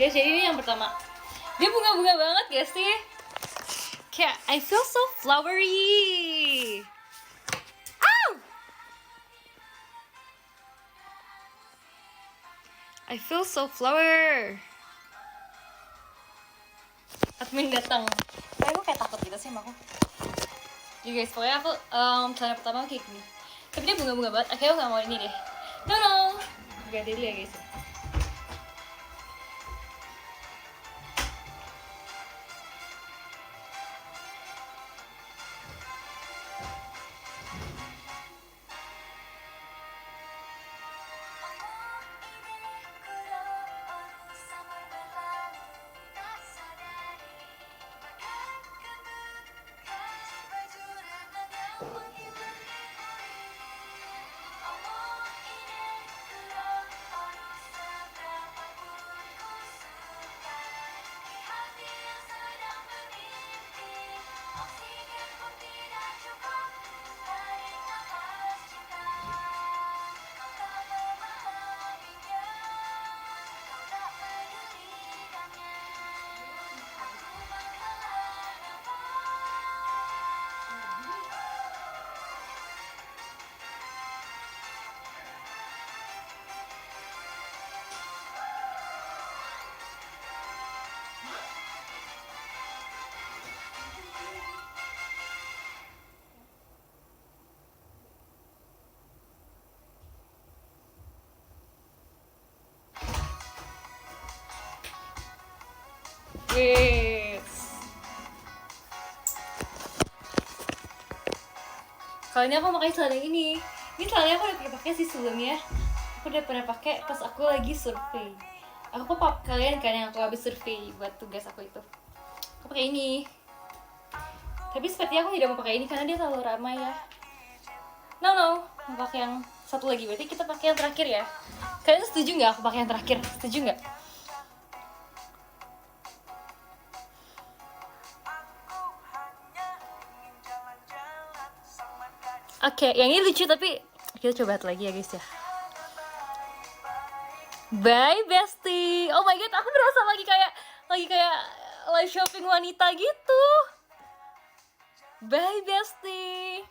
Guys, jadi ini yang pertama. Dia bunga-bunga banget gak sih? Kayak I feel so flowery. Ow! I feel so flower. Admin datang. Aku kayak takut gitu sih sama aku. Jadi guys, pokoknya aku celana pertama kayak gini. Tapi dia bunga-bunga banget. Akhirnya aku gak mau ini deh. No. Ganti dulu ya guys. Yes. Kali ini aku pakai celana ini. Ini celananya aku udah pernah pakai sih sebelumnya. Aku udah pernah pakai pas aku lagi survei. Aku pop kalian kan yang aku habis survei buat tugas aku itu. Aku pakai ini. Tapi sepertinya aku tidak mau pakai ini karena dia terlalu ramai ya. No. Mau pakai yang satu lagi. Berarti kita pakai yang terakhir ya. Kalian setuju nggak aku pakai yang terakhir? Setuju nggak? Oke, yang ini lucu tapi kita coba lagi ya guys ya. Bye bestie. Oh my god, aku berasa lagi kayak live shopping wanita gitu. Bye bestie.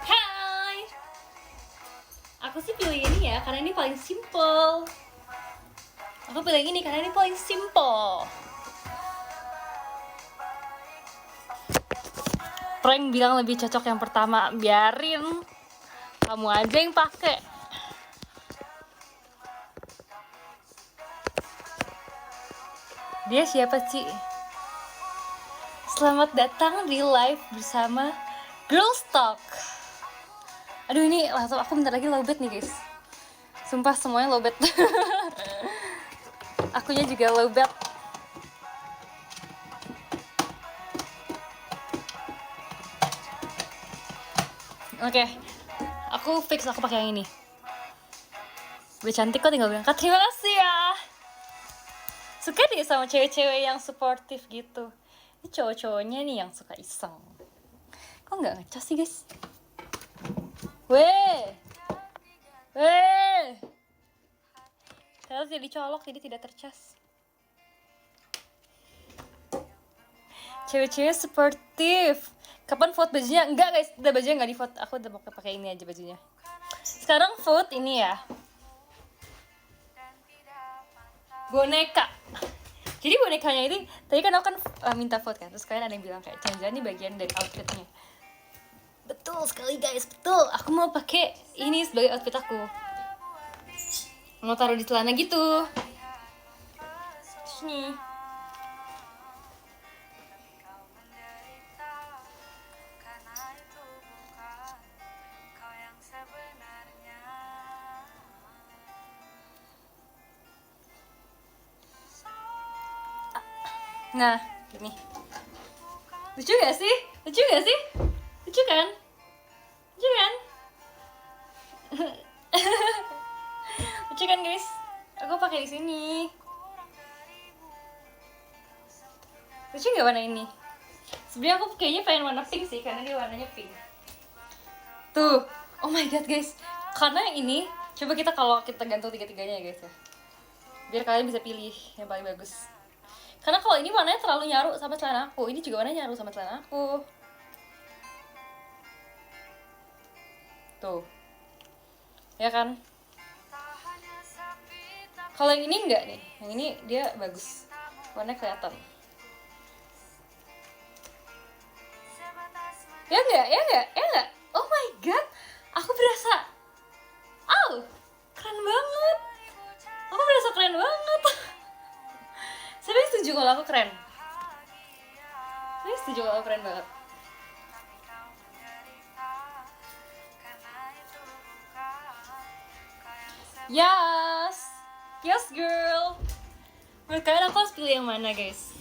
Hai. Aku sih pilih ini ya karena ini paling simple. Aku pilih ini karena ini paling simple. Prank bilang lebih cocok yang pertama, biarin kamu aja yang pakai. Dia siapa sih? Selamat datang di live bersama Girls Talk. Aduh, ini laptop aku bentar lagi lowbat nih guys. Sumpah semuanya lowbat. Akunya juga lowbat. Oke, aku fix, aku pakai yang ini. Gue cantik kok, tinggal berangkat. Terima kasih ya. Suka deh sama cewek-cewek yang suportif gitu. Ini cowok-cowoknya nih yang suka iseng. Kok nggak ngecas sih guys? Weh, saya jadi colok jadi tidak tercas. Cewek-cewek suportif. Kapan vote bajunya? Enggak guys, udah bajunya nggak di vote. Aku udah pakai ini aja bajunya. Sekarang vote ini ya. Boneka. Jadi bonekanya ini tadi kan aku kan minta vote kan. Terus kalian ada yang bilang kayak jangan-jangan ini bagian dari outfitnya. Betul sekali guys, betul. Aku mau pakai ini sebagai outfit aku. Mau taruh di celana gitu. Sini. Nah, gini. Lucu gak sih? Lucu gak sih? Lucu kan? Lucu kan? Lucu kan guys? Aku pakai di sini. Lucu gak warna ini? Sebenarnya aku kayaknya pengen warna pink sih karena dia warnanya pink. Tuh, oh my god guys. Karena yang ini, coba kalau kita gantung tiga-tiganya ya guys ya. Biar kalian bisa pilih yang paling bagus. Karena kalau ini warnanya terlalu nyaru sama celana aku, ini juga warnanya nyaru sama celana aku. Tuh. Ya kan? Kalau yang ini enggak nih. Yang ini dia bagus. Warnanya kelihatan. Ya enggak? Ya enggak? Ya enggak? Oh my god. Aku berasa keren banget. Aku berasa keren banget. Saya setuju kalau aku keren. Saya setuju kalau aku keren banget. Yes girl. Menurut kalian aku harus pilih yang mana guys?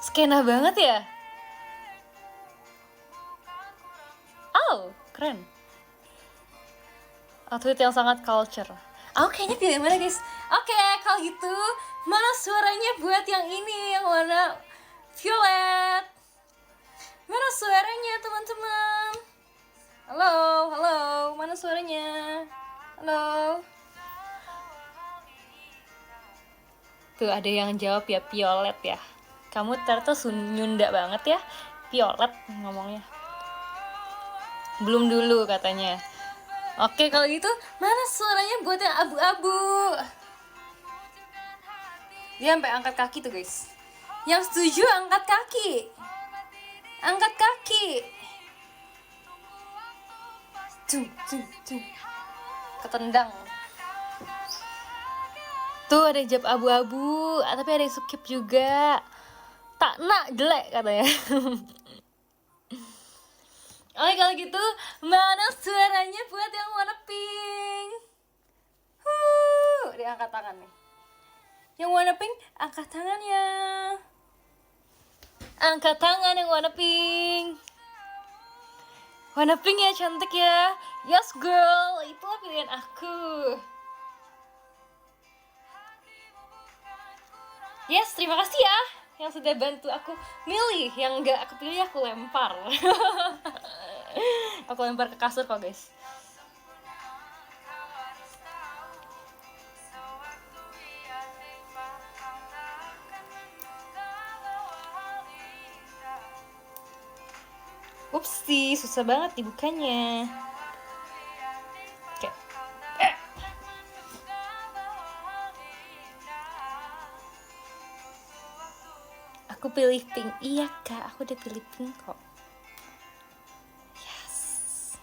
Skena banget ya. Keren. Outfit yang sangat culture. Aku kayaknya pilih yang mana guys? Oke, kalau gitu mana suaranya buat yang ini, yang warna violet. suaranya teman-teman? Halo, halo, mana suaranya? Halo. Tuh ada yang jawab ya, Violet ya. Kamu ternyata Nyunda banget ya, Violet ngomongnya. Belum dulu katanya. Oke kalau gitu, mana suaranya buat yang abu-abu? Dia sampai angkat kaki tuh guys. Yang setuju angkat kaki. Angkat kaki. Ketendang. Tuh ada yang jawab abu-abu, tapi ada yang skip juga. Tak nak jelek katanya. Oke kalau gitu, mana suaranya buat yang warna pink? Dia angkat tangan nih. Yang warna pink, angkat tangannya. Angkat tangan yang warna pink. Warna pink ya, cantik ya. Yes girl, itulah pilihan aku. Yes, terima kasih ya yang sudah bantu aku milih. Yang enggak aku pilih aku lempar. Aku lempar ke kasur kok guys. Upsi, susah banget dibukanya. Oke. Aku pilih pink. Iya kak, aku udah pilih pink kok. Yes.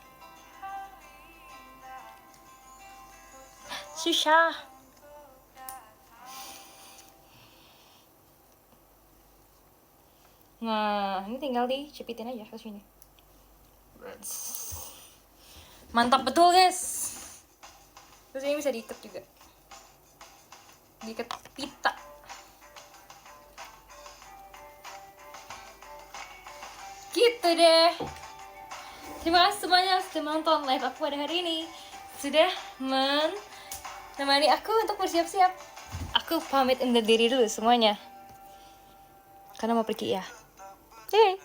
Susah. Nah, ini tinggal dicepitin aja ke sini. Mantap betul guys. Terus ini bisa diikat juga. Diikat pita. Gitu deh. Terima kasih semuanya sudah menonton live aku pada hari ini. Sudah menemani aku untuk bersiap-siap. Aku pamit undur diri dulu semuanya. Karena mau pergi ya. Yeay.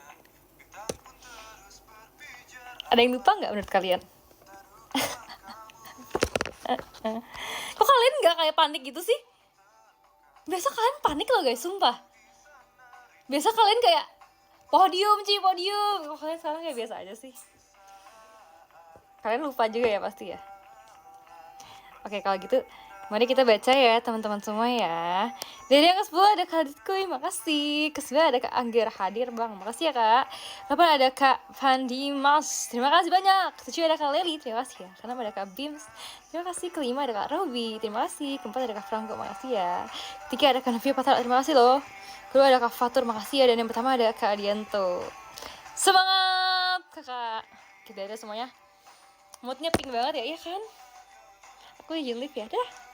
Ada yang lupa nggak menurut kalian? Kok kalian nggak kayak panik gitu sih? Biasa kalian panik loh guys, sumpah. Biasa kalian kayak podium. Kok kalian sekarang kayak biasa aja sih? Kalian lupa juga ya pasti ya. Oke kalau gitu, mari kita baca ya teman-teman semua ya. Dari yang ke-10 ada Kak Ditkuy, makasih. Ke-9 ada Kak Angger hadir bang, makasih ya kak. 8 ada Kak Fandi Mas, terima kasih banyak. 7 ada Kak Leli, terima kasih ya. Karena ada Kak Bims, terima kasih. Ke-5 ada Kak Robi, terima kasih. Ke-4 ada Kak Franco, makasih ya. Ke-3 ada Kak Navia Patara, terima kasih loh. Kedua ada Kak Fatur, makasih ya. Dan yang pertama ada Kak Adianto. Semangat kakak. Kita ada semuanya. Moodnya pink banget ya, iya kan? Aku izin live ya, dah.